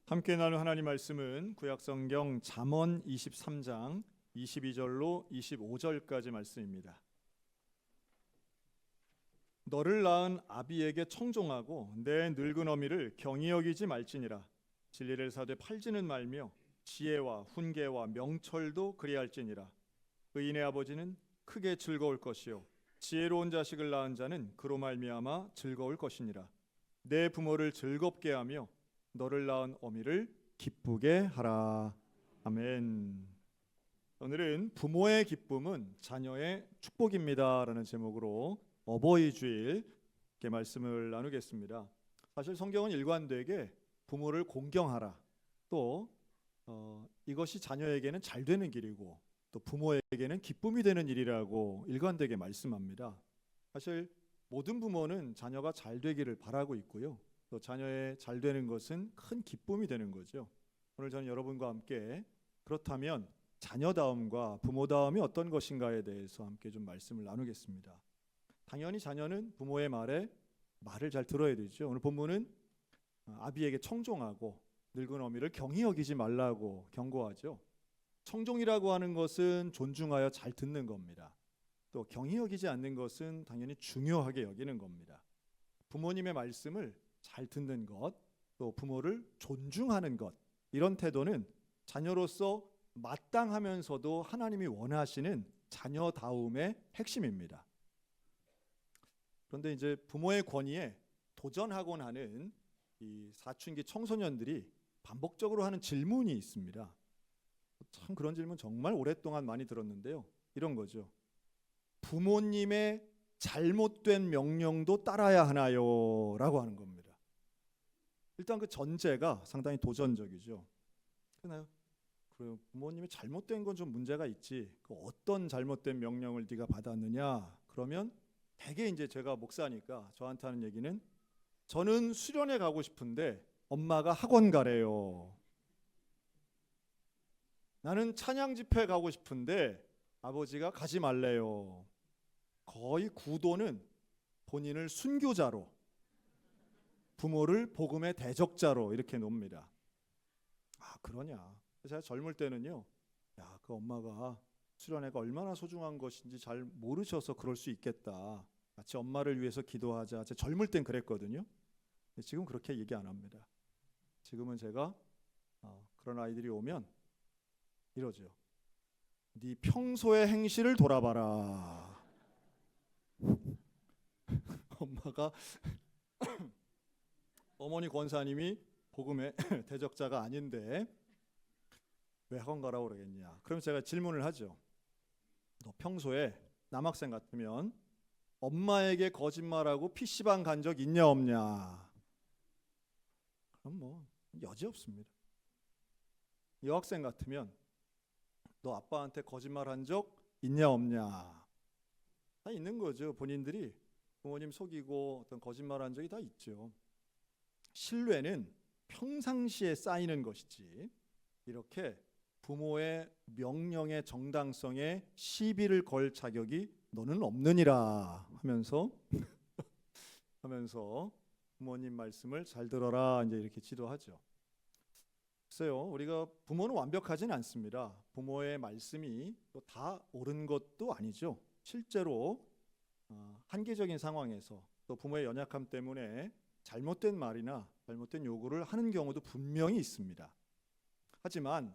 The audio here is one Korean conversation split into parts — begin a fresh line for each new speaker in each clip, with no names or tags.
함께 나눌 하나님 말씀은 구약성경 잠언 23장 22절로 25절까지 말씀입니다. 너를 낳은 아비에게 청종하고 내 늙은 어미를 경히 여기지 말지니라. 진리를 사되 팔지는 말며 지혜와 훈계와 명철도 그리할지니라. 의인의 아버지는 크게 즐거울 것이요 지혜로운 자식을 낳은 자는 그로 말미암아 즐거울 것이니라. 내 부모를 즐겁게 하며 너를 낳은 어미를 기쁘게 하라. 아멘. 오늘은 부모의 기쁨은 자녀의 축복입니다 라는 제목으로 어버이 주일 이렇게 말씀을 나누겠습니다. 사실 성경은 일관되게 부모를 공경하라, 또 이것이 자녀에게는 잘 되는 길이고 또 부모에게는 기쁨이 되는 일이라고 일관되게 말씀합니다. 사실 모든 부모는 자녀가 잘 되기를 바라고 있고요, 또 자녀의 잘 되는 것은 큰 기쁨이 되는 거죠. 오늘 저는 여러분과 함께 그렇다면 자녀다움과 부모다움이 어떤 것인가에 대해서 함께 좀 말씀을 나누겠습니다. 당연히 자녀는 부모의 말을 잘 들어야 되죠. 오늘 본문은 아비에게 청종하고 늙은 어미를 경히 여기지 말라고 경고하죠. 청종이라고 하는 것은 존중하여 잘 듣는 겁니다. 또 경히 여기지 않는 것은 당연히 중요하게 여기는 겁니다. 부모님의 말씀을 잘 듣는 것, 또 부모를 존중하는 것, 이런 태도는 자녀로서 마땅하면서도 하나님이 원하시는 자녀다움의 핵심입니다. 그런데 이제 부모의 권위에 도전하곤 하는 이 사춘기 청소년들이 반복적으로 하는 질문이 있습니다. 참 그런 질문 정말 오랫동안 많이 들었는데요. 이런 거죠. 부모님의 잘못된 명령도 따라야 하나요? 라고 하는 겁니다. 일단 그 전제가 상당히 도전적이죠. 그러나요? 그래요. 부모님이 잘못된 건 좀 문제가 있지. 그 어떤 잘못된 명령을 네가 받았느냐? 그러면 대개 이제 제가 목사니까 저한테 하는 얘기는, 저는 수련회 가고 싶은데 엄마가 학원 가래요. 나는 찬양 집회 가고 싶은데 아버지가 가지 말래요. 거의 구도는 본인을 순교자로, 부모를 복음의 대적자로 이렇게 놉니다. 아, 그러냐? 제가 젊을 때는요, 야, 그 엄마가 수련회가 얼마나 소중한 것인지 잘 모르셔서 그럴 수 있겠다, 같이 엄마를 위해서 기도하자. 제가 젊을 땐 그랬거든요. 지금 그렇게 얘기 안 합니다. 지금은 제가 그런 아이들이 오면 이러죠. 네 평소의 행실을 돌아봐라. 엄마가 어머니 권사님이 복음의 대적자가 아닌데 왜 학원 가라고 그러겠냐. 그럼 제가 질문을 하죠. 너 평소에 남학생 같으면 엄마에게 거짓말하고 PC방 간 적 있냐 없냐? 그럼 뭐 여지 없습니다. 여학생 같으면 너 아빠한테 거짓말한 적 있냐 없냐? 다 있는 거죠. 본인들이 부모님 속이고 어떤 거짓말한 적이 다 있죠. 신뢰는 평상시에 쌓이는 것이지, 이렇게 부모의 명령의 정당성에 시비를 걸 자격이 너는 없느니라 하면서 부모님 말씀을 잘 들어라, 이제 이렇게 지도하죠. 글쎄요, 우리가 부모는 완벽하진 않습니다. 부모의 말씀이 또 다 옳은 것도 아니죠. 실제로 한계적인 상황에서 또 부모의 연약함 때문에 잘못된 말이나 잘못된 요구를 하는 경우도 분명히 있습니다. 하지만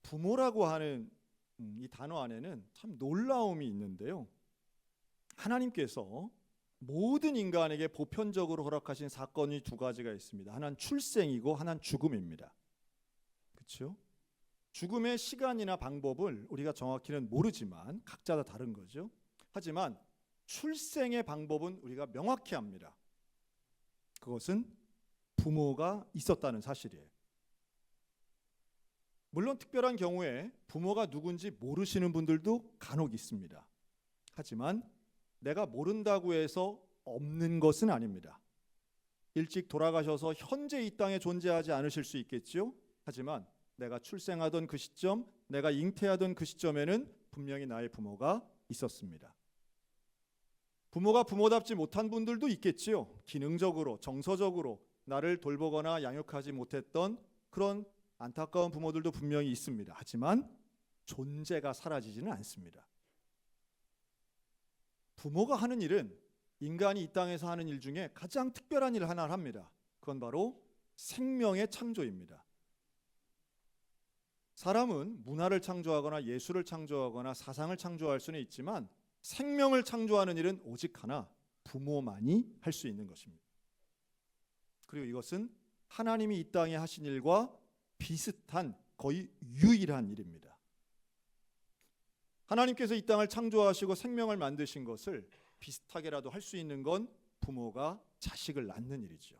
부모라고 하는 이 단어 안에는 참 놀라움이 있는데요. 하나님께서 모든 인간에게 보편적으로 허락하신 사건이 두 가지가 있습니다. 하나는 출생이고 하나는 죽음입니다. 그렇죠? 죽음의 시간이나 방법을 우리가 정확히는 모르지만 각자 다 다른 거죠. 하지만 출생의 방법은 우리가 명확히 합니다. 그것은 부모가 있었다는 사실이에요. 물론 특별한 경우에 부모가 누군지 모르시는 분들도 간혹 있습니다. 하지만 내가 모른다고 해서 없는 것은 아닙니다. 일찍 돌아가셔서 현재 이 땅에 존재하지 않으실 수 있겠죠. 하지만 내가 출생하던 그 시점, 내가 잉태하던 그 시점에는 분명히 나의 부모가 있었습니다. 부모가 부모답지 못한 분들도 있겠지요. 기능적으로, 정서적으로 나를 돌보거나 양육하지 못했던 그런 안타까운 부모들도 분명히 있습니다. 하지만 존재가 사라지지는 않습니다. 부모가 하는 일은 인간이 이 땅에서 하는 일 중에 가장 특별한 일을 하나를 합니다. 그건 바로 생명의 창조입니다. 사람은 문화를 창조하거나 예술을 창조하거나 사상을 창조할 수는 있지만 생명을 창조하는 일은 오직 하나, 부모만이 할 수 있는 것입니다. 그리고 이것은 하나님이 이 땅에 하신 일과 비슷한 거의 유일한 일입니다. 하나님께서 이 땅을 창조하시고 생명을 만드신 것을 비슷하게라도 할 수 있는 건 부모가 자식을 낳는 일이죠.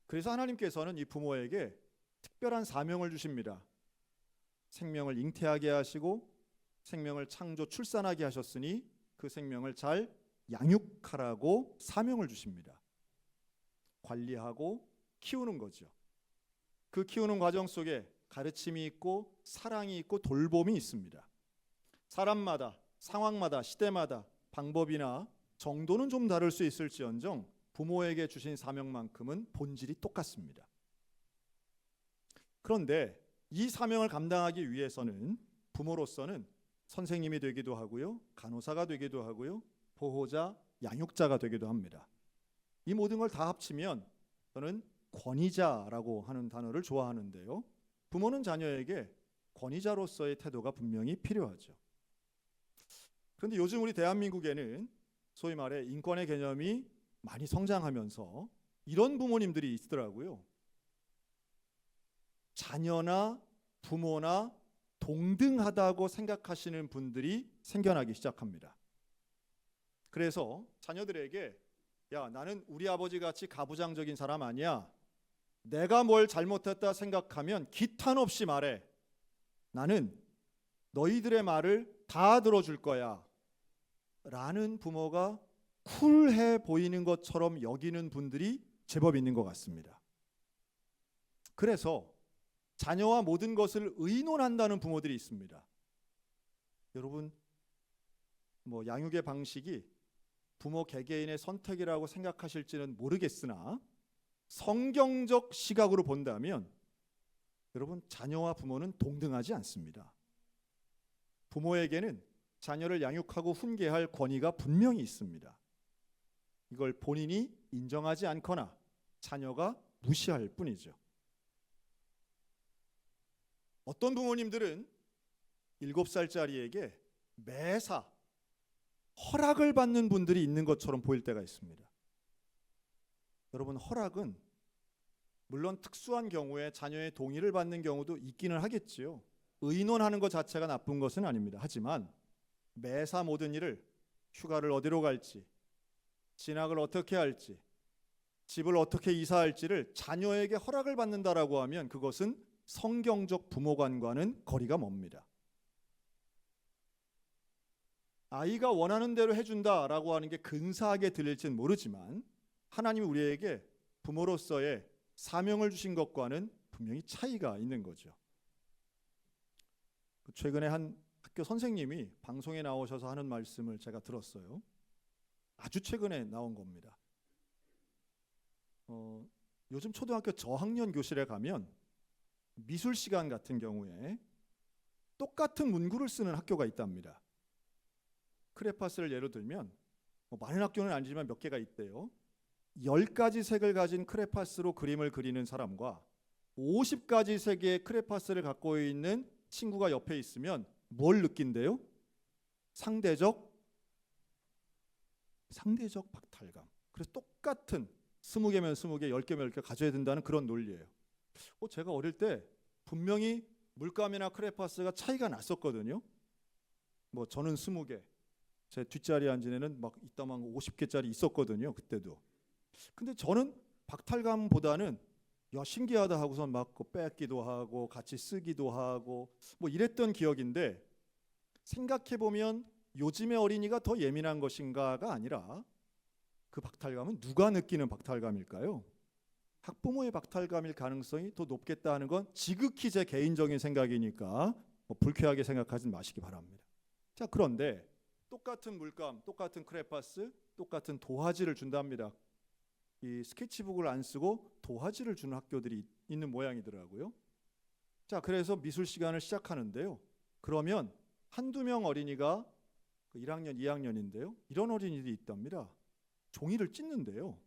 그래서 하나님께서는 이 부모에게 특별한 사명을 주십니다. 생명을 잉태하게 하시고 생명을 창조 출산하게 하셨으니 그 생명을 잘 양육하라고 사명을 주십니다. 관리하고 키우는 거죠. 그 키우는 과정 속에 가르침이 있고 사랑이 있고 돌봄이 있습니다. 사람마다 상황마다 시대마다 방법이나 정도는 좀 다를 수 있을지언정 부모에게 주신 사명만큼은 본질이 똑같습니다. 그런데 이 사명을 감당하기 위해서는 부모로서는 선생님이 되기도 하고요, 간호사가 되기도 하고요, 보호자, 양육자가 되기도 합니다. 이 모든 걸 다 합치면 저는 권위자라고 하는 단어를 좋아하는데요. 부모는 자녀에게 권위자로서의 태도가 분명히 필요하죠. 그런데 요즘 우리 대한민국에는 소위 말해 인권의 개념이 많이 성장하면서 이런 부모님들이 있더라고요. 자녀나 부모나 동등하다고 생각하시는 분들이 생겨나기 시작합니다. 그래서 자녀들에게 야, 나는 우리 아버지 같이 가부장적인 사람 아니야. 내가 뭘 잘못했다 생각하면 기탄 없이 말해. 나는 너희들의 말을 다 들어줄 거야. 라는 부모가 쿨해 보이는 것처럼 여기는 분들이 제법 있는 것 같습니다. 그래서 자녀와 모든 것을 의논한다는 부모들이 있습니다. 여러분, 양육의 방식이 부모 개개인의 선택이라고 생각하실지는 모르겠으나 성경적 시각으로 본다면 여러분, 자녀와 부모는 동등하지 않습니다. 부모에게는 자녀를 양육하고 훈계할 권위가 분명히 있습니다. 이걸 본인이 인정하지 않거나 자녀가 무시할 뿐이죠. 어떤 부모님들은 7살짜리에게 매사 허락을 받는 분들이 있는 것처럼 보일 때가 있습니다. 여러분, 허락은 물론 특수한 경우에 자녀의 동의를 받는 경우도 있기는 하겠지요. 의논하는 것 자체가 나쁜 것은 아닙니다. 하지만 매사 모든 일을 휴가를 어디로 갈지, 진학을 어떻게 할지, 집을 어떻게 이사할지를 자녀에게 허락을 받는다라고 하면 그것은 성경적 부모관과는 거리가 멉니다. 아이가 원하는 대로 해준다라고 하는 게 근사하게 들릴지는 모르지만 하나님이 우리에게 부모로서의 사명을 주신 것과는 분명히 차이가 있는 거죠. 최근에 한 학교 선생님이 방송에 나오셔서 하는 말씀을 제가 들었어요. 아주 최근에 나온 겁니다. 요즘 초등학교 저학년 교실에 가면 미술 시간 같은 경우에 똑같은 문구를 쓰는 학교가 있답니다. 크레파스를 예로 들면 많은 학교는 아니지만 몇 개가 있대요. 10가지 색을 가진 크레파스로 그림을 그리는 사람과 50가지 색의 크레파스를 갖고 있는 친구가 옆에 있으면 뭘 느낀대요? 상대적 박탈감. 그래서 똑같은 20개면 20개, 10개면 10개 가져야 된다는 그런 논리예요. 제가 어릴 때 분명히 물감이나 크레파스가 차이가 났었거든요. 저는 20개, 제 뒷자리에 앉은 애는 막 이따만 50개짜리 있었거든요. 그때도. 근데 저는 박탈감보다는 야, 신기하다 하고선 막 뺏기도 하고 같이 쓰기도 하고 이랬던 기억인데, 생각해보면 요즘의 어린이가 더 예민한 것인가가 아니라 그 박탈감은 누가 느끼는 박탈감일까요? 학부모의 박탈감일 가능성이 더 높겠다 하는 건 지극히 제 개인적인 생각이니까 불쾌하게 생각하지 마시기 바랍니다. 자, 그런데 똑같은 물감, 똑같은 크레파스, 똑같은 도화지를 준답니다. 이 스케치북을 안 쓰고 도화지를 주는 학교들이 있는 모양이더라고요. 자, 그래서 미술 시간을 시작하는데요. 그러면 한두 명 어린이가 1학년, 2학년인데요. 이런 어린이들이 있답니다. 종이를 찢는데요.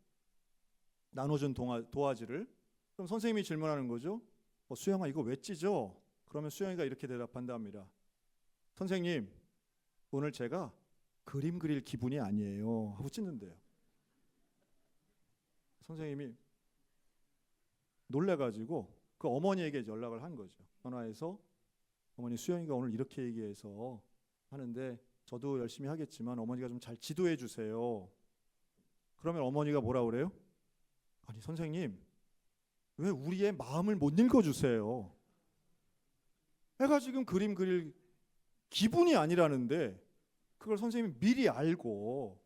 나눠준 도화지를. 그럼 선생님이 질문하는 거죠. 수영아, 이거 왜 찢어? 그러면 수영이가 이렇게 대답한답니다. 선생님, 오늘 제가 그림 그릴 기분이 아니에요 하고 찢는데요. 선생님이 놀래가지고 그 어머니에게 연락을 한 거죠. 전화해서 어머니, 수영이가 오늘 이렇게 얘기해서 하는데 저도 열심히 하겠지만 어머니가 좀 잘 지도해 주세요. 그러면 어머니가 뭐라 그래요? 아니 선생님, 왜 우리의 마음을 못 읽어주세요? 애가 지금 그림 그릴 기분이 아니라는데 그걸 선생님이 미리 알고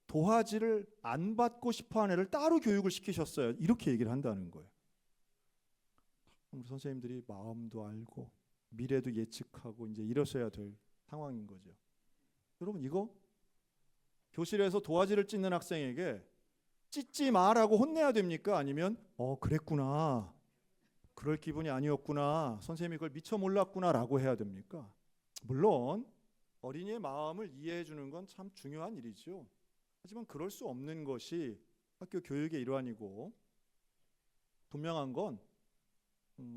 도화지를 안 받고 싶어하는 애를 따로 교육을 시키셨어요. 이렇게 얘기를 한다는 거예요. 우리 선생님들이 마음도 알고 미래도 예측하고 이제 이러셔야 될 상황인 거죠. 여러분, 이거 교실에서 도화지를 찢는 학생에게 찢지 마라고 혼내야 됩니까? 아니면 그랬구나, 그럴 기분이 아니었구나, 선생님이 그걸 미처 몰랐구나라고 해야 됩니까? 물론 어린이의 마음을 이해해 주는 건 참 중요한 일이죠. 하지만 그럴 수 없는 것이 학교 교육의 일환이고, 분명한 건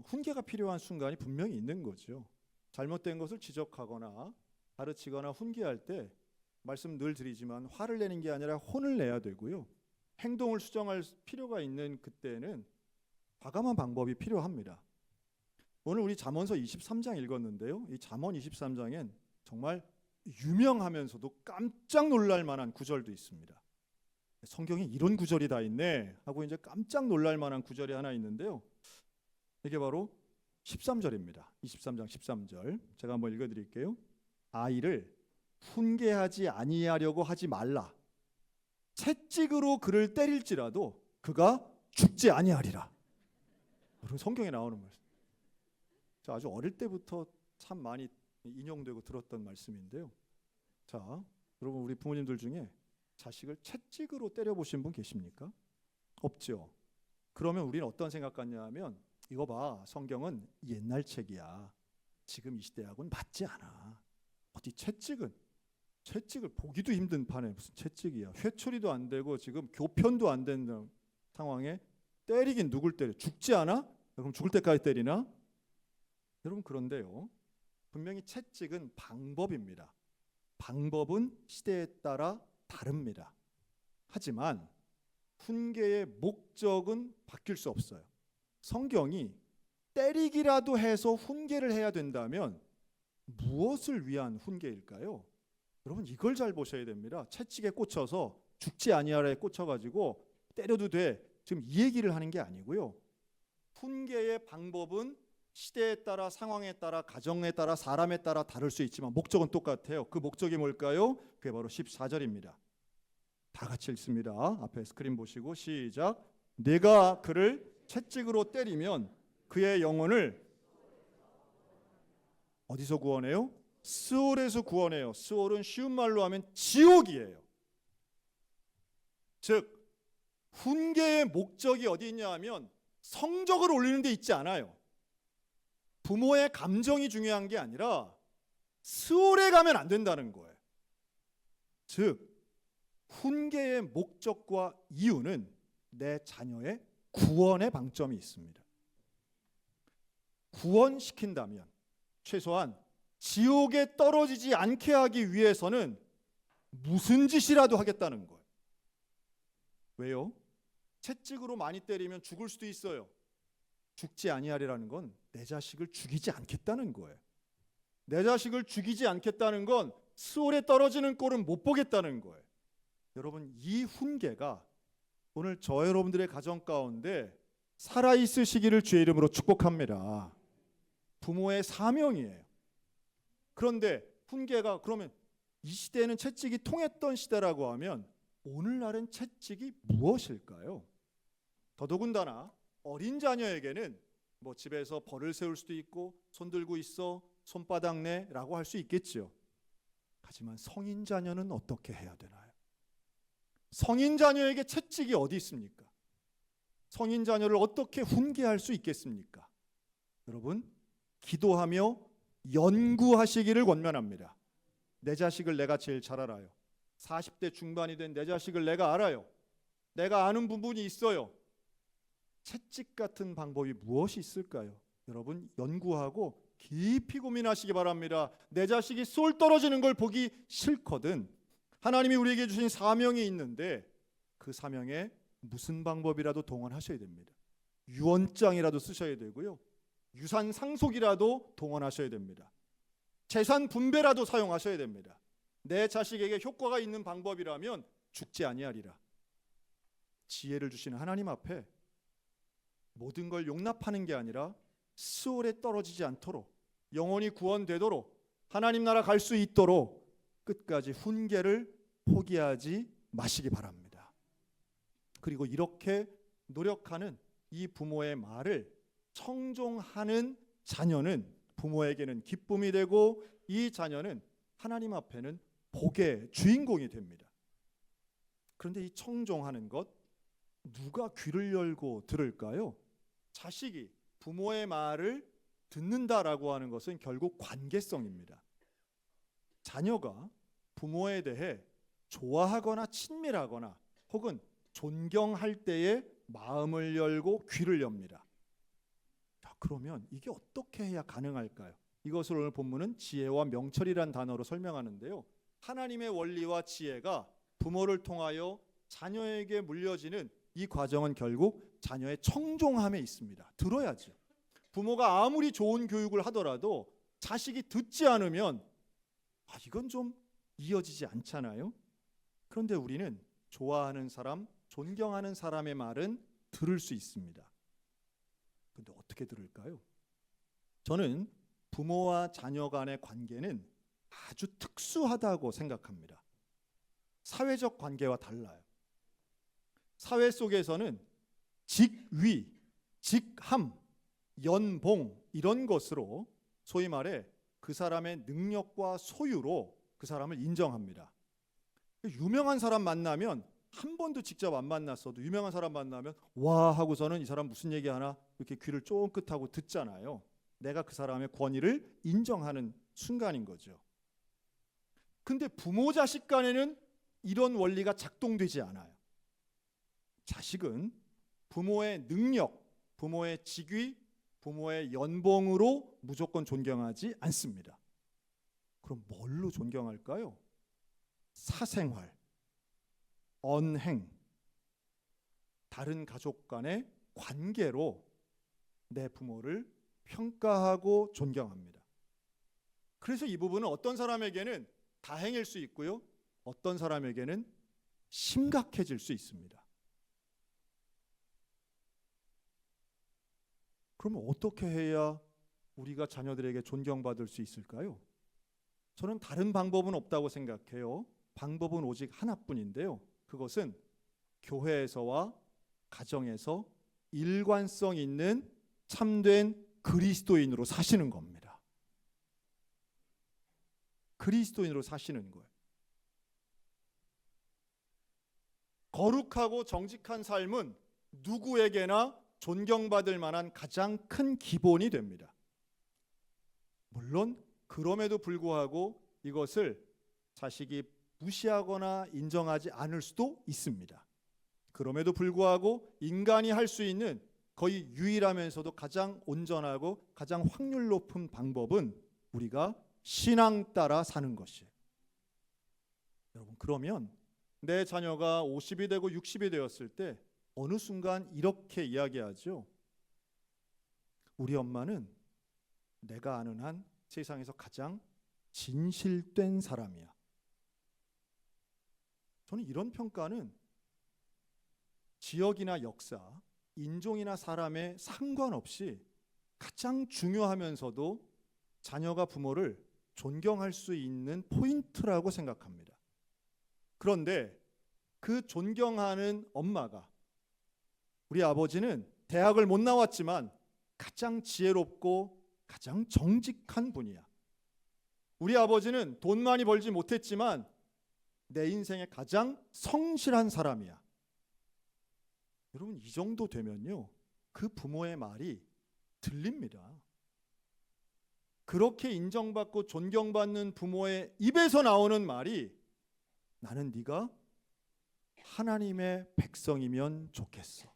훈계가 필요한 순간이 분명히 있는 거죠. 잘못된 것을 지적하거나 가르치거나 훈계할 때 말씀 늘 드리지만 화를 내는 게 아니라 혼을 내야 되고요. 행동을 수정할 필요가 있는 그때는 과감한 방법이 필요합니다. 오늘 우리 잠언서 23장 읽었는데요. 이 잠언 23장엔 정말 유명하면서도 깜짝 놀랄 만한 구절도 있습니다. 성경에 이런 구절이 다 있네 하고 이제 깜짝 놀랄 만한 구절이 하나 있는데요. 이게 바로 13절입니다. 23장 13절. 제가 한번 읽어드릴게요. 아이를 훈계하지 아니하려고 하지 말라. 채찍으로 그를 때릴지라도 그가 죽지 아니하리라. 여러분, 성경에 나오는 말씀. 자, 아주 어릴 때부터 참 많이 인용되고 들었던 말씀인데요. 자, 여러분, 우리 부모님들 중에 자식을 채찍으로 때려보신 분 계십니까? 없죠. 그러면 우리는 어떤 생각 같냐 하면, 이거 봐, 성경은 옛날 책이야. 지금 이 시대하고는 맞지 않아. 어디 채찍을 보기도 힘든 판에 무슨 채찍이야. 회초리도 안 되고 지금 교편도 안 되는 상황에 때리긴 누굴 때려? 죽지 않아? 그럼 죽을 때까지 때리나? 여러분, 그런데요, 분명히 채찍은 방법입니다. 방법은 시대에 따라 다릅니다. 하지만 훈계의 목적은 바뀔 수 없어요. 성경이 때리기라도 해서 훈계를 해야 된다면 무엇을 위한 훈계일까요? 여러분, 이걸 잘 보셔야 됩니다. 채찍에 꽂혀서 죽지 아니하라에 꽂혀가지고 때려도 돼, 지금 이 얘기를 하는 게 아니고요. 훈계의 방법은 시대에 따라, 상황에 따라, 가정에 따라, 사람에 따라 다를 수 있지만 목적은 똑같아요. 그 목적이 뭘까요? 그게 바로 14절입니다. 다 같이 읽습니다. 앞에 스크린 보시고 시작. 내가 그를 채찍으로 때리면 그의 영혼을 어디서 구원해요? 스올에서 구원해요. 스올은 쉬운 말로 하면 지옥이에요. 즉, 훈계의 목적이 어디 있냐 하면 성적을 올리는 데 있지 않아요. 부모의 감정이 중요한 게 아니라 스올에 가면 안 된다는 거예요. 즉, 훈계의 목적과 이유는 내 자녀의 구원의 방점이 있습니다. 구원시킨다면 최소한 지옥에 떨어지지 않게 하기 위해서는 무슨 짓이라도 하겠다는 거예요. 왜요? 채찍으로 많이 때리면 죽을 수도 있어요. 죽지 아니하리라는 건 내 자식을 죽이지 않겠다는 거예요. 내 자식을 죽이지 않겠다는 건 스올에 떨어지는 꼴은 못 보겠다는 거예요. 여러분, 이 훈계가 오늘 저 여러분들의 가정 가운데 살아있으시기를 주의 이름으로 축복합니다. 부모의 사명이에요. 그런데 훈계가, 그러면 이 시대에는 채찍이 통했던 시대라고 하면 오늘날은 채찍이 무엇일까요? 더더군다나 어린 자녀에게는 뭐 집에서 벌을 세울 수도 있고 손 들고 있어, 손바닥 내라고 할 수 있겠죠. 하지만 성인 자녀는 어떻게 해야 되나요? 성인 자녀에게 채찍이 어디 있습니까? 성인 자녀를 어떻게 훈계할 수 있겠습니까? 여러분, 기도하며 연구하시기를 권면합니다. 내 자식을 내가 제일 잘 알아요. 40대 중반이 된 내 자식을 내가 알아요. 내가 아는 부분이 있어요. 채찍 같은 방법이 무엇이 있을까요? 여러분, 연구하고 깊이 고민하시기 바랍니다. 내 자식이 쏠 떨어지는 걸 보기 싫거든. 하나님이 우리에게 주신 사명이 있는데 그 사명에 무슨 방법이라도 동원하셔야 됩니다. 유언장이라도 쓰셔야 되고요. 유산 상속이라도 동원하셔야 됩니다. 재산 분배라도 사용하셔야 됩니다. 내 자식에게 효과가 있는 방법이라면 죽지 아니하리라. 지혜를 주시는 하나님 앞에 모든 걸 용납하는 게 아니라 수월에 떨어지지 않도록 영원히 구원되도록 하나님 나라 갈 수 있도록 끝까지 훈계를 포기하지 마시기 바랍니다. 그리고 이렇게 노력하는 이 부모의 말을 청종하는 자녀는 부모에게는 기쁨이 되고 이 자녀는 하나님 앞에는 복의 주인공이 됩니다. 그런데 이 청종하는 것 누가 귀를 열고 들을까요? 자식이 부모의 말을 듣는다라고 하는 것은 결국 관계성입니다. 자녀가 부모에 대해 좋아하거나 친밀하거나 혹은 존경할 때에 마음을 열고 귀를 엽니다. 그러면 이게 어떻게 해야 가능할까요? 이것을 오늘 본문은 지혜와 명철이란 단어로 설명하는데요. 하나님의 원리와 지혜가 부모를 통하여 자녀에게 물려지는 이 과정은 결국 자녀의 청종함에 있습니다. 들어야죠. 부모가 아무리 좋은 교육을 하더라도 자식이 듣지 않으면 이건 좀 이어지지 않잖아요. 그런데 우리는 좋아하는 사람, 존경하는 사람의 말은 들을 수 있습니다. 근데 어떻게 들을까요? 저는 부모와 자녀 간의 관계는 아주 특수하다고 생각합니다. 사회적 관계와 달라요. 사회 속에서는 직위, 직함, 연봉 이런 것으로 소위 말해 그 사람의 능력과 소유로 그 사람을 인정합니다. 유명한 사람 만나면 한 번도 직접 안 만났어도 유명한 사람 만나면 와 하고서는 이 사람 무슨 얘기하나 이렇게 귀를 쫑긋하고 듣잖아요. 내가 그 사람의 권위를 인정하는 순간인 거죠. 근데 부모 자식 간에는 이런 원리가 작동되지 않아요. 자식은 부모의 능력, 부모의 직위, 부모의 연봉으로 무조건 존경하지 않습니다. 그럼 뭘로 존경할까요? 사생활, 언행, 다른 가족 간의 관계로 내 부모를 평가하고 존경합니다. 그래서 이 부분은 어떤 사람에게는 다행일 수 있고요, 어떤 사람에게는 심각해질 수 있습니다. 그러면 어떻게 해야 우리가 자녀들에게 존경받을 수 있을까요? 저는 다른 방법은 없다고 생각해요. 방법은 오직 하나뿐인데요. 그것은 교회에서와 가정에서 일관성 있는 참된 그리스도인으로 사시는 겁니다. 그리스도인으로 사시는 거예요. 거룩하고 정직한 삶은 누구에게나 존경받을 만한 가장 큰 기본이 됩니다. 물론 그럼에도 불구하고 이것을 자식이 무시하거나 인정하지 않을 수도 있습니다. 그럼에도 불구하고 인간이 할 수 있는 거의 유일하면서도 가장 온전하고 가장 확률 높은 방법은 우리가 신앙 따라 사는 것이에요. 여러분, 그러면 내 자녀가 50이 되고 60이 되었을 때 어느 순간 이렇게 이야기하죠. 우리 엄마는 내가 아는 한 세상에서 가장 진실된 사람이야. 저는 이런 평가는 지역이나 역사, 인종이나 사람에 상관없이 가장 중요하면서도 자녀가 부모를 존경할 수 있는 포인트라고 생각합니다. 그런데 그 존경하는 엄마가, 우리 아버지는 대학을 못 나왔지만 가장 지혜롭고 가장 정직한 분이야. 우리 아버지는 돈 많이 벌지 못했지만 내 인생에 가장 성실한 사람이야. 여러분, 이 정도 되면요, 그 부모의 말이 들립니다. 그렇게 인정받고 존경받는 부모의 입에서 나오는 말이 나는 네가 하나님의 백성이면 좋겠어.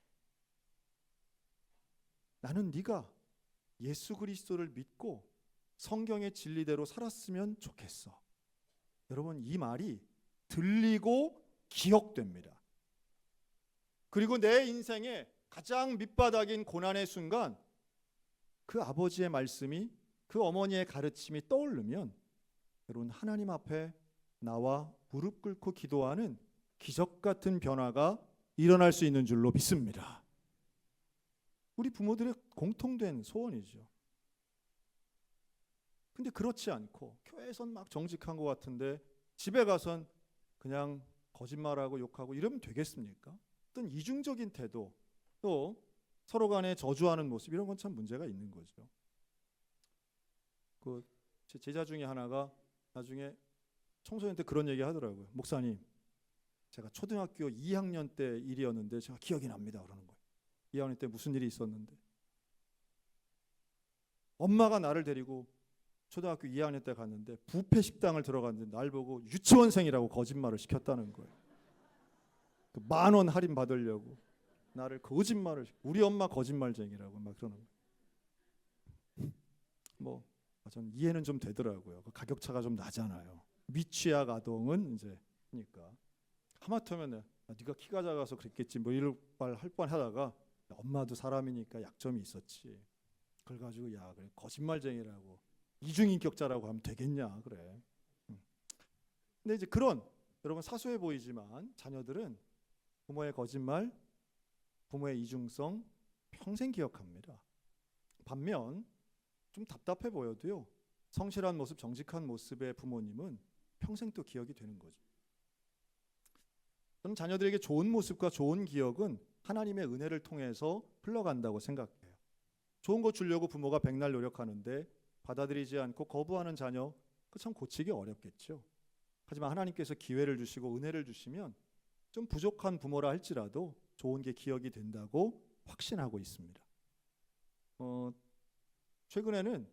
나는 네가 예수 그리스도를 믿고 성경의 진리대로 살았으면 좋겠어. 여러분, 이 말이 들리고 기억됩니다. 그리고 내 인생의 가장 밑바닥인 고난의 순간 그 아버지의 말씀이, 그 어머니의 가르침이 떠오르면 여러분, 하나님 앞에 나와 무릎 꿇고 기도하는 기적 같은 변화가 일어날 수 있는 줄로 믿습니다. 우리 부모들의 공통된 소원이죠. 근데 그렇지 않고 교회에선 막 정직한 것 같은데 집에 가선 그냥 거짓말하고 욕하고 이러면 되겠습니까? 어떤 이중적인 태도, 또 서로 간에 저주하는 모습, 이런 건 참 문제가 있는 거죠. 그 제 제자 중에 하나가 나중에 청소년 때 그런 얘기 하더라고요. 목사님, 제가 초등학교 2학년 때 일이었는데 제가 기억이 납니다. 그러는 거예요. 2학년 때 무슨 일이 있었는데 엄마가 나를 데리고 초등학교 2학년 때 갔는데 뷔페 식당을 들어갔는데 날 보고 유치원생이라고 거짓말을 시켰다는 거예요. 그 10,000원 할인 받으려고 나를 거짓말을, 우리 엄마 거짓말쟁이라고 막 그러는 거예요. 뭐 전 이해는 좀 되더라고요. 그 가격차가 좀 나잖아요. 미취학 아동은 이제 그러니까 하마터면 네가 키가 작아서 그랬겠지 뭐 이럴 말 할 뻔하다가 엄마도 사람이니까 약점이 있었지. 그걸 가지고 야 그래 거짓말쟁이라고 이중인격자라고 하면 되겠냐 그래. 근데 이제 그런 여러분 사소해 보이지만 자녀들은 부모의 거짓말, 부모의 이중성 평생 기억합니다. 반면 좀 답답해 보여도요, 성실한 모습, 정직한 모습의 부모님은 평생 또 기억이 되는 거죠. 저는 자녀들에게 좋은 모습과 좋은 기억은 하나님의 은혜를 통해서 흘러간다고 생각해요. 좋은 거 주려고 부모가 백날 노력하는데 받아들이지 않고 거부하는 자녀, 그 참 고치기 어렵겠죠. 하지만 하나님께서 기회를 주시고 은혜를 주시면 좀 부족한 부모라 할지라도 좋은 게 기억이 된다고 확신하고 있습니다. 최근에는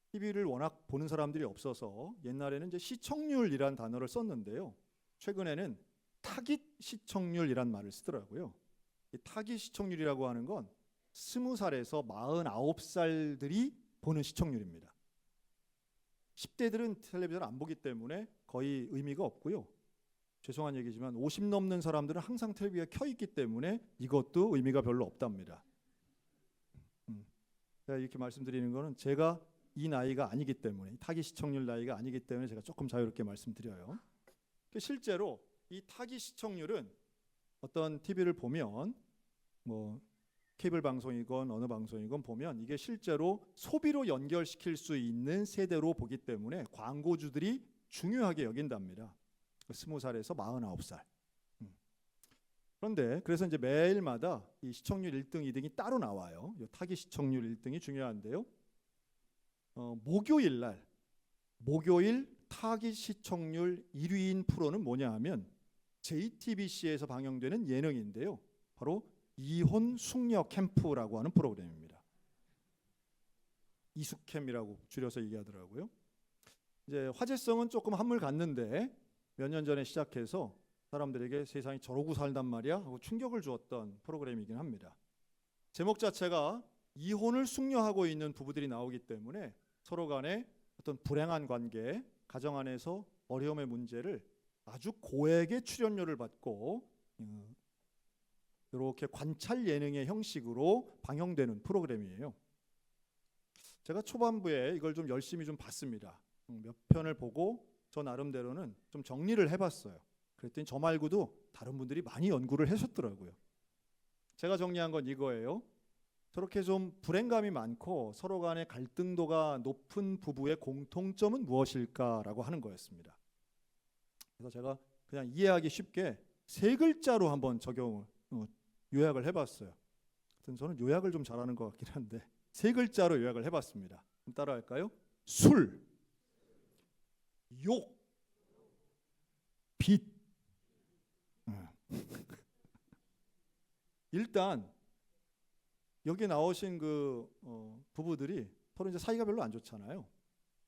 TV를 워낙 보는 사람들이 없어서 옛날에는 이제 시청률이란 단어를 썼는데요. 최근에는 타깃 시청률이란 말을 쓰더라고요. 이 타깃 시청률이라고 하는 건 20살에서 49살들이 보는 시청률입니다. 10대들은 텔레비전을 안 보기 때문에 거의 의미가 없고요. 죄송한 얘기지만 50 넘는 사람들은 항상 텔레비가 켜 있기 때문에 이것도 의미가 별로 없답니다. 제가 이렇게 말씀드리는 거는 제가 이 나이가 아니기 때문에, 타깃 시청률 나이가 아니기 때문에 제가 조금 자유롭게 말씀드려요. 실제로 이 타깃 시청률은 어떤 TV를 보면 뭐 케이블 방송이건 어느 방송이건 보면 이게 실제로 소비로 연결시킬 수 있는 세대로 보기 때문에 광고주들이 중요하게 여긴답니다. 20살에서 49살. 그런데 그래서 이제 매일마다 이 시청률 1등, 2등이 따로 나와요. 이 타깃 시청률 1등이 중요한데요. 목요일 타깃 시청률 1위인 프로는 뭐냐 하면 JTBC에서 방영되는 예능인데요. 바로 이혼 숙녀 캠프라고 하는 프로그램입니다. 이숙캠이라고 줄여서 얘기하더라고요. 이제 화제성은 조금 한물 갔는데 몇 년 전에 시작해서 사람들에게 세상이 저러고 살단 말이야 하고 충격을 주었던 프로그램이긴 합니다. 제목 자체가 이혼을 숙려하고 있는 부부들이 나오기 때문에 서로 간에 어떤 불행한 관계, 가정 안에서 어려움의 문제를 아주 고액의 출연료를 받고 이렇게 관찰 예능의 형식으로 방영되는 프로그램이에요. 제가 초반부에 이걸 좀 열심히 좀 봤습니다. 몇 편을 보고 저 나름대로는 좀 정리를 해봤어요. 그랬더니 저 말고도 다른 분들이 많이 연구를 하셨더라고요. 제가 정리한 건 이거예요. 저렇게 좀 불행감이 많고 서로 간의 갈등도가 높은 부부의 공통점은 무엇일까라고 하는 거였습니다. 그래서 제가 그냥 이해하기 쉽게 3글자로 한번 요약을 해봤어요. 저는 요약을 좀 잘하는 것 같긴 한데 3글자로 요약을 해봤습니다. 따라할까요? 술, 욕, 빚. 일단 여기 나오신 그 부부들이 서로 이제 사이가 별로 안 좋잖아요.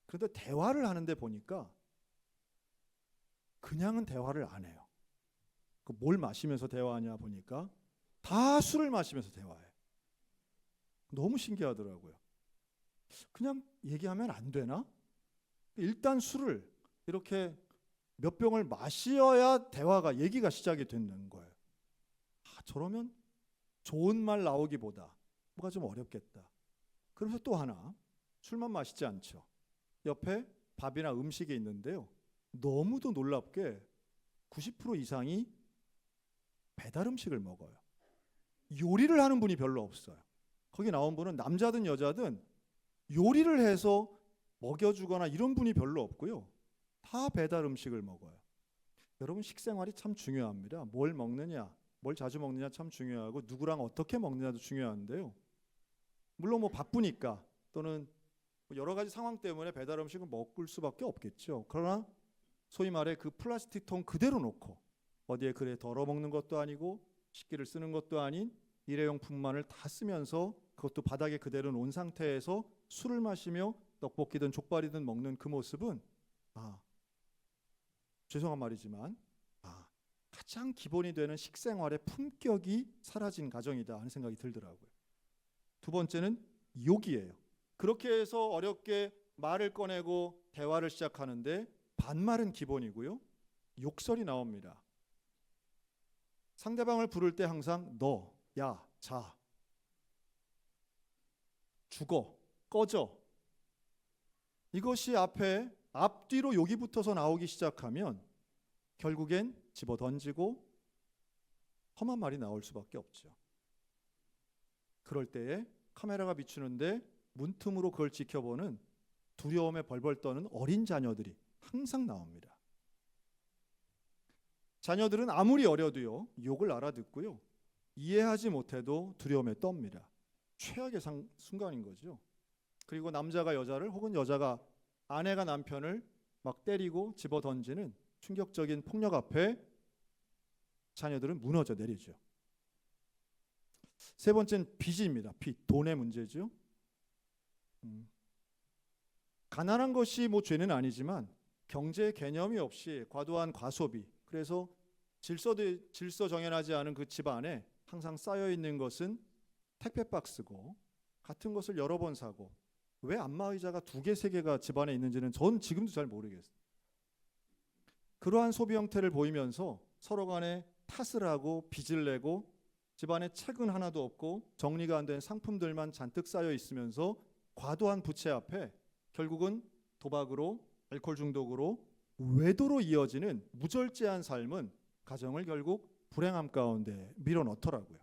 그런데 대화를 하는데 보니까 그냥은 대화를 안 해요. 그 뭘 마시면서 대화하냐 보니까 다 술을 마시면서 대화해요. 너무 신기하더라고요. 그냥 얘기하면 안 되나? 일단 술을 이렇게 몇 병을 마셔야 대화가 얘기가 시작이 되는 거예요. 저러면 좋은 말 나오기보다 뭐가 좀 어렵겠다. 그러면서 또 하나, 술만 마시지 않죠. 옆에 밥이나 음식이 있는데요. 너무도 놀랍게 90% 이상이 배달 음식을 먹어요. 요리를 하는 분이 별로 없어요. 거기 나온 분은 남자든 여자든 요리를 해서 먹여주거나 이런 분이 별로 없고요. 다 배달 음식을 먹어요. 여러분, 식생활이 참 중요합니다. 뭘 먹느냐, 뭘 자주 먹느냐 참 중요하고 누구랑 어떻게 먹느냐도 중요한데요. 물론 뭐 바쁘니까 또는 여러 가지 상황 때문에 배달 음식은 먹을 수밖에 없겠죠. 그러나 소위 말해 그 플라스틱 통 그대로 놓고 어디에 그래 덜어 먹는 것도 아니고 식기를 쓰는 것도 아닌 일회용품만을 다 쓰면서 그것도 바닥에 그대로 놓은 상태에서 술을 마시며 떡볶이든 족발이든 먹는 그 모습은 죄송한 말이지만 가장 기본이 되는 식생활의 품격이 사라진 가정이다 하는 생각이 들더라고요. 두 번째는 욕이에요. 그렇게 해서 어렵게 말을 꺼내고 대화를 시작하는데 반말은 기본이고요. 욕설이 나옵니다. 상대방을 부를 때 항상 너, 야, 자, 죽어, 꺼져. 이것이 앞뒤로 욕이 붙어서 나오기 시작하면 결국엔 집어 던지고 험한 말이 나올 수밖에 없죠. 그럴 때에 카메라가 비추는데 문틈으로 그걸 지켜보는 두려움에 벌벌 떠는 어린 자녀들이 항상 나옵니다. 자녀들은 아무리 어려도요, 욕을 알아듣고요, 이해하지 못해도 두려움에 떱니다. 최악의 순간인 거죠. 그리고 남자가 여자를 혹은 여자가 아내가 남편을 막 때리고 집어 던지는 충격적인 폭력 앞에 자녀들은 무너져 내리죠. 세 번째는 빚입니다. 빚, 돈의 문제죠. 가난한 것이 뭐 죄는 아니지만 경제 개념이 없이 과도한 과소비, 그래서 질서 정연하지 않은 그 집안에 항상 쌓여 있는 것은 택배 박스고 같은 것을 여러 번 사고 왜 안마의자가 2개, 3개가 집안에 있는지는 전 지금도 잘 모르겠어요. 그러한 소비 형태를 보이면서 서로 간에 탓을 하고 빚을 내고 집안에 책은 하나도 없고 정리가 안 된 상품들만 잔뜩 쌓여 있으면서 과도한 부채 앞에 결국은 도박으로, 알코올 중독으로, 외도로 이어지는 무절제한 삶은 가정을 결국 불행함 가운데 밀어넣더라고요.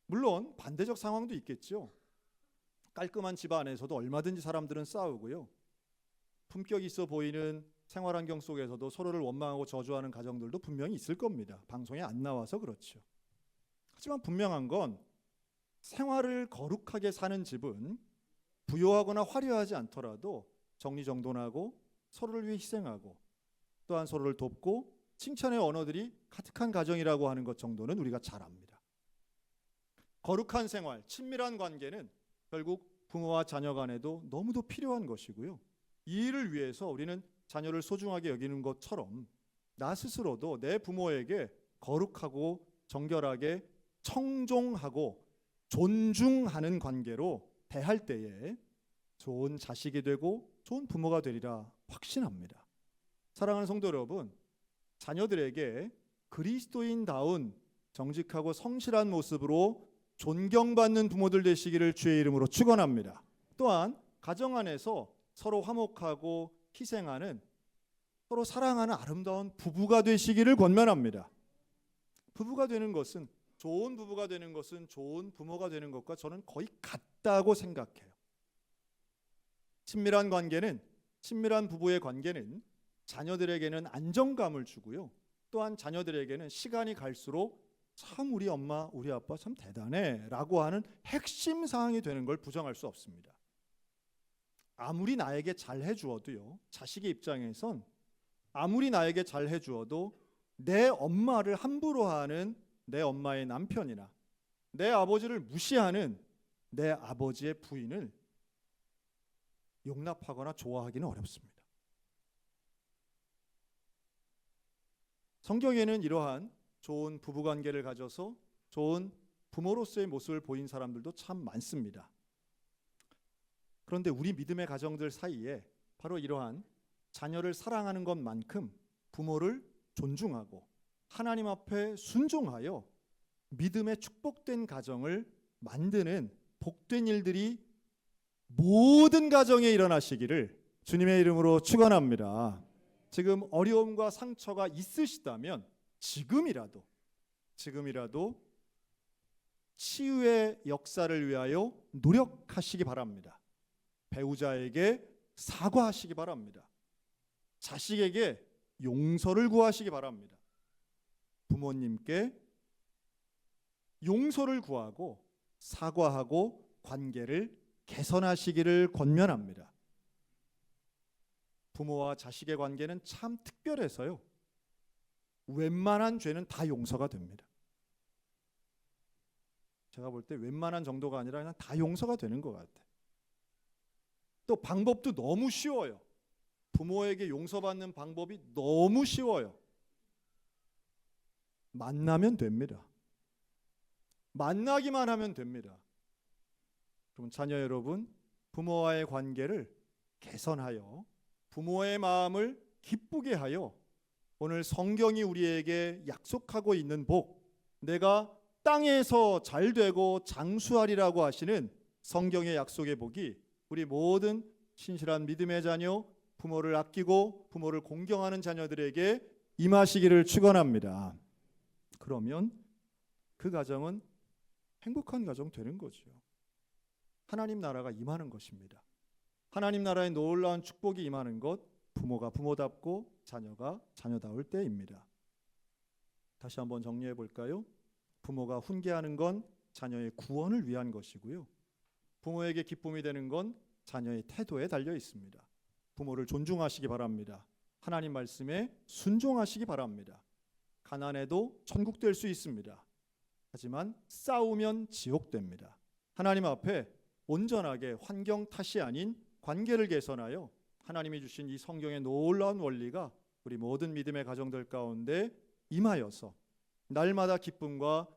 물론 반대적 상황도 있겠죠. 깔끔한 집안에서도 얼마든지 사람들은 싸우고요. 품격 있어 보이는 생활환경 속에서도 서로를 원망하고 저주하는 가정들도 분명히 있을 겁니다. 방송에 안 나와서 그렇죠. 하지만 분명한 건 생활을 거룩하게 사는 집은 부요하거나 화려하지 않더라도 정리정돈하고 서로를 위해 희생하고 또한 서로를 돕고 칭찬의 언어들이 가득한 가정이라고 하는 것 정도는 우리가 잘 압니다. 거룩한 생활, 친밀한 관계는 결국 부모와 자녀 간에도 너무도 필요한 것이고요. 이 일을 위해서 우리는 자녀를 소중하게 여기는 것처럼 나 스스로도 내 부모에게 거룩하고 정결하게 청종하고 존중하는 관계로 대할 때에 좋은 자식이 되고 좋은 부모가 되리라 확신합니다. 사랑하는 성도 여러분, 자녀들에게 그리스도인다운 정직하고 성실한 모습으로 존경받는 부모들 되시기를 주의 이름으로 축원합니다. 또한 가정 안에서 서로 화목하고 희생하는, 서로 사랑하는 아름다운 부부가 되시기를 권면합니다. 부부가 되는 것은, 좋은 부부가 되는 것은 좋은 부모가 되는 것과 저는 거의 같다고 생각해요. 친밀한 관계는, 친밀한 부부의 관계는 자녀들에게는 안정감을 주고요. 또한 자녀들에게는 시간이 갈수록 참 우리 엄마, 우리 아빠 참 대단해 라고 하는 핵심 사항이 되는 걸 부정할 수 없습니다. 아무리 나에게 잘 해주어도요, 자식의 입장에선 아무리 나에게 잘 해주어도 내 엄마를 함부로 하는 내 엄마의 남편이나 내 아버지를 무시하는 내 아버지의 부인을 용납하거나 좋아하기는 어렵습니다. 성경에는 이러한 좋은 부부관계를 가져서 좋은 부모로서의 모습을 보인 사람들도 참 많습니다. 그런데 우리 믿음의 가정들 사이에 바로 이러한 자녀를 사랑하는 것만큼 부모를 존중하고 하나님 앞에 순종하여 믿음의 축복된 가정을 만드는 복된 일들이 모든 가정에 일어나시기를 주님의 이름으로 축원합니다. 지금 어려움과 상처가 있으시다면 지금이라도 치유의 역사를 위하여 노력하시기 바랍니다. 배우자에게 사과하시기 바랍니다. 자식에게 용서를 구하시기 바랍니다. 부모님께 용서를 구하고 사과하고 관계를 개선하시기를 권면합니다. 부모와 자식의 관계는 참 특별해서요. 웬만한 죄는 다 용서가 됩니다. 제가 볼 때 웬만한 정도가 아니라 그냥 다 용서가 되는 것 같아요. 또 방법도 너무 쉬워요. 부모에게 용서받는 방법이 너무 쉬워요. 만나면 됩니다. 만나기만 하면 됩니다. 그럼 자녀 여러분, 부모와의 관계를 개선하여 부모의 마음을 기쁘게 하여 오늘 성경이 우리에게 약속하고 있는 복, 내가 땅에서 잘되고 장수하리라고 하시는 성경의 약속의 복이 우리 모든 신실한 믿음의 자녀, 부모를 아끼고 부모를 공경하는 자녀들에게 임하시기를 축원합니다. 그러면 그 가정은 행복한 가정 되는 거죠. 하나님 나라가 임하는 것입니다. 하나님 나라의 놀라운 축복이 임하는 것, 부모가 부모답고 자녀가 자녀다울 때입니다. 다시 한번 정리해 볼까요? 부모가 훈계하는 건 자녀의 구원을 위한 것이고요. 부모에게 기쁨이 되는 건 자녀의 태도에 달려 있습니다. 부모를 존중하시기 바랍니다. 하나님 말씀에 순종하시기 바랍니다. 가난해도 천국 될 수 있습니다. 하지만 싸우면 지옥 됩니다. 하나님 앞에 온전하게 환경 탓이 아닌 관계를 개선하여 하나님이 주신 이 성경의 놀라운 원리가 우리 모든 믿음의 가정들 가운데 임하여서 날마다 기쁨과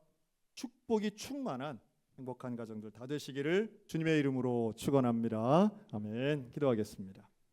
축복이 충만한 행복한 가정들 다 되시기를 주님의 이름으로 축원합니다. 아멘. 기도하겠습니다.